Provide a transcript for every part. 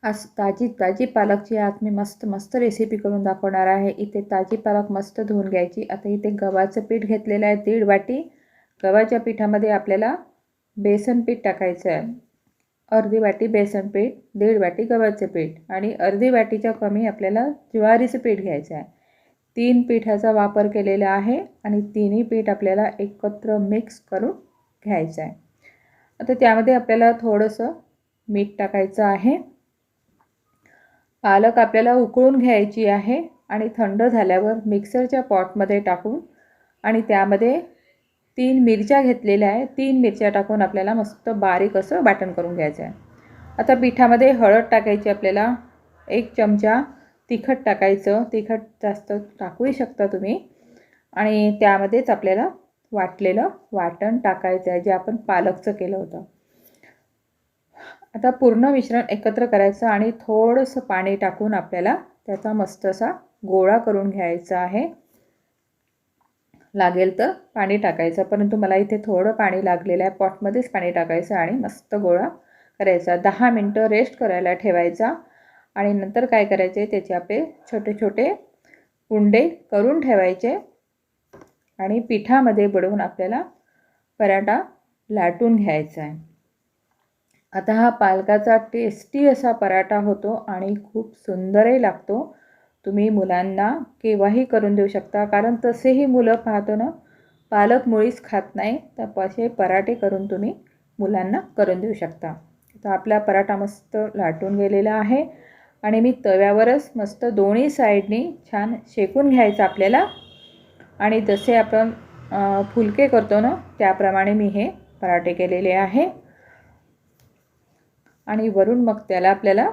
आज ताजी ताजी पालकची आज मी मस्त रेसिपी करून दाखवणार आहे। इथे ताजी पालक मस्त धुवून घ्यायची। आता इथे गव्हाचं पीठ घेतलेलं आहे 1.5 वाटी। गव्हाच्या पिठामध्ये आपल्याला बेसन पीठ टाकायचं आहे। अर्धी वाटी बेसन पीठ, 1.5 वाटी गव्हाचं पीठ आणि अर्धी वाटीच्या कमी आपल्याला ज्वारीचं पीठ घ्यायचं आहे। 3 पिठाचा वापर केलेला आहे आणि तिन्ही पीठ आपल्याला एकत्र मिक्स करून घ्यायचं आहे। आता त्यामध्ये आपल्याला थोडंसं मीठ टाकायचं आहे। पालक आपल्याला उकळून घ्यायची आहे आणि थंड झाल्यावर मिक्सरच्या पॉटमध्ये टाकून आणि त्यामध्ये 3 मिरच्या घेतलेल्या आहे। 3 मिरच्या टाकून आपल्याला मस्त बारीक असं वाटण करून घ्यायचं आहे। आता पिठामध्ये हळद टाकायची आपल्याला, 1 चमचा तिखट टाकायचं। तिखट जास्त टाकूही शकता तुम्ही आणि त्यामध्येच आपल्याला वाटलेलं वाटण टाकायचं आहे जे आपण पालकचं केलं होतं। आता पूर्ण मिश्रण एकत्र करायचं आणि थोडंसं पाणी टाकून आपल्याला त्याचा मस्त असा गोळा करून घ्यायचा आहे। लागेल तर पाणी टाकायचं, परंतु मला इथे थोडं पाणी लागलेलं आहे। पॉटमध्येच पाणी टाकायचं आणि मस्त गोळा करायचा। 10 मिनिटं रेस्ट करायला ठेवायचा आणि नंतर काय करायचे, त्याचे आपले छोटे छोटे उंडे करून ठेवायचे आणि पिठामध्ये बुडवून आपल्याला पराठा लाटून घ्यायचा आहे। आता हा पालकाचा टेस्टी असा पराठा होतो आणि खूप सुंदरही लागतो। तुम्ही मुलांना केव्हाही करून देऊ शकता, कारण तसेही मुलं पाहतो ना पालक मुळीच खात नाही, तर असे पराठे करून तुम्ही मुलांना करून देऊ शकता। तर आपला पराठा मस्त लाटून गेलेला आहे आणि मी तव्यावरच मस्त दोन्ही साईडनी छान शेकून घ्यायचं आपल्याला आणि जसे आपण फुलके करतो ना त्याप्रमाणे मी हे पराठे केलेले आहे आणि वरून मग त्याला आपल्याला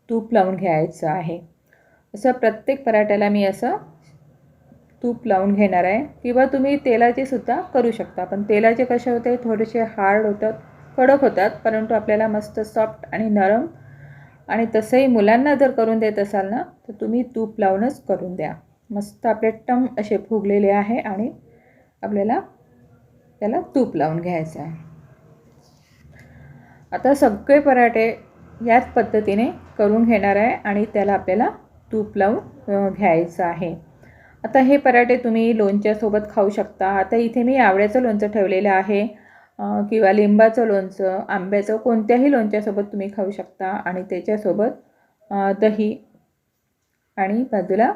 तूप लावून घ्यायचं आहे। असं प्रत्येक पराठ्याला मी असं तूप लावून घेणार आहे, किंवा तुम्ही तेलाचे सुद्धा करू शकता। पण तेलाचे कसे होते, थोडेसे हार्ड होतात, कडक होतात, परंतु आपल्याला मस्त सॉफ्ट आणि नरम। आणि तसंही मुलांना जर करून देत असाल ना तर तुम्ही तूप लावूनच करून द्या। मस्त आपले टम असे फुगलेले आहे आणि आपल्याला त्याला तूप लावून घ्यायचं आहे। आता सगळे पराठे याच पद्धतीने करून घेणार आहे आणि त्याला आपल्याला तूप लावून घ्यायचं आहे। आता हे पराठे तुम्ही लोणच्यासोबत खाऊ शकता। आता इथे मी आवळ्याचं लोणचं ठेवलेलं आहे, किंवा लिंबाचं लोणचं, आंब्याचं, कोणत्याही लोणच्यासोबत तुम्ही खाऊ शकता आणि त्याच्यासोबत दही आणि बाजूला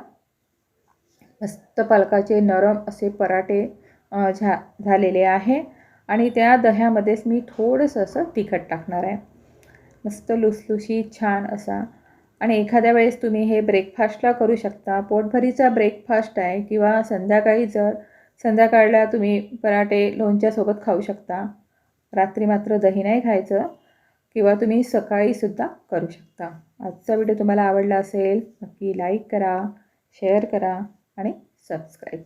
मस्त पालकाचे नरम असे पराठे झालेले आहे आणि त्या दह्यामध्येच मी थोडंसं असं तिखट टाकणार आहे। मस्त लुसलुशीत छान असा। आणि एखाद्या वेळेस तुम्ही हे ब्रेकफास्टला करू शकता, पोटभरीचा ब्रेकफास्ट आहे, किंवा संध्याकाळी जर संध्याकाळला तुम्ही पराठे लोणच्यासोबत खाऊ शकता। रात्री मात्र दही नाही खायचं, किंवा तुम्ही सकाळीसुद्धा करू शकता। आजचा व्हिडिओ तुम्हाला आवडला असेल नक्की लाईक करा, शेअर करा आणि सबस्क्राईब।